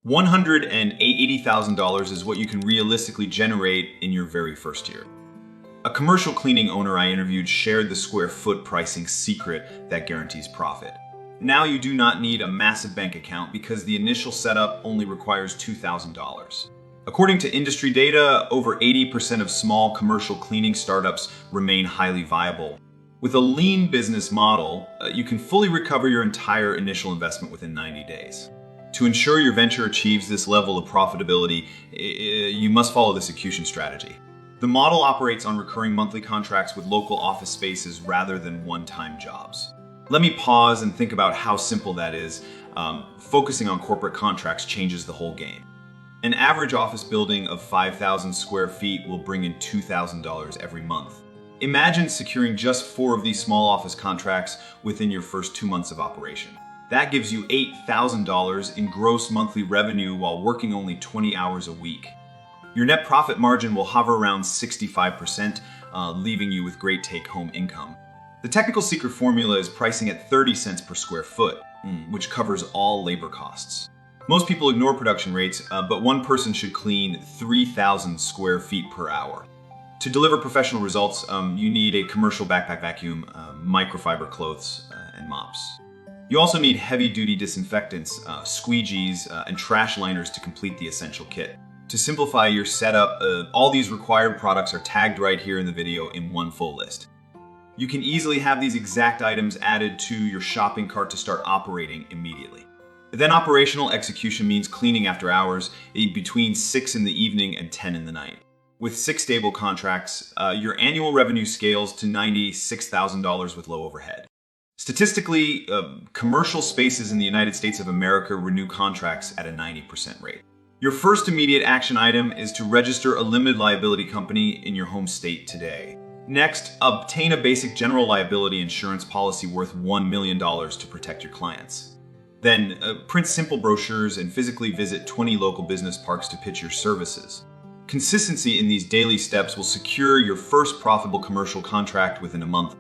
$180,000 is what you can realistically generate in your very first year. A commercial cleaning owner I interviewed shared the square foot pricing secret that guarantees profit. Now you do not need a massive bank account because the initial setup only requires $2,000. According to industry data, over 80% of small commercial cleaning startups remain highly viable. With a lean business model, you can fully recover your entire initial investment within 90 days. To ensure your venture achieves this level of profitability, you must follow this execution strategy. The model operates on recurring monthly contracts with local office spaces rather than one-time jobs. Let me pause and think about how simple that is. Focusing on corporate contracts changes the whole game. An average office building of 5,000 square feet will bring in $2,000 every month. Imagine securing just 4 of these small office contracts within your first 2 months of operation. That gives you $8,000 in gross monthly revenue while working only 20 hours a week. Your net profit margin will hover around 65%, leaving you with great take-home income. The technical secret formula is pricing at 30 cents per square foot, which covers all labor costs. Most people ignore production rates, but one person should clean 3,000 square feet per hour. To deliver professional results, you need a commercial backpack vacuum, microfiber clothes, and mops. You also need heavy-duty disinfectants, squeegees, and trash liners to complete the essential kit. To simplify your setup, all these required products are tagged right here in the video in one full list. You can easily have these exact items added to your shopping cart to start operating immediately. Then operational execution means cleaning after hours between 6 in the evening and 10 in the night. With 6 stable contracts, your annual revenue scales to $96,000 with low overhead. Statistically, commercial spaces in the United States of America renew contracts at a 90% rate. Your first immediate action item is to register a limited liability company in your home state today. Next, obtain a basic general liability insurance policy worth $1 million to protect your clients. Then, print simple brochures and physically visit 20 local business parks to pitch your services. Consistency in these daily steps will secure your first profitable commercial contract within a month.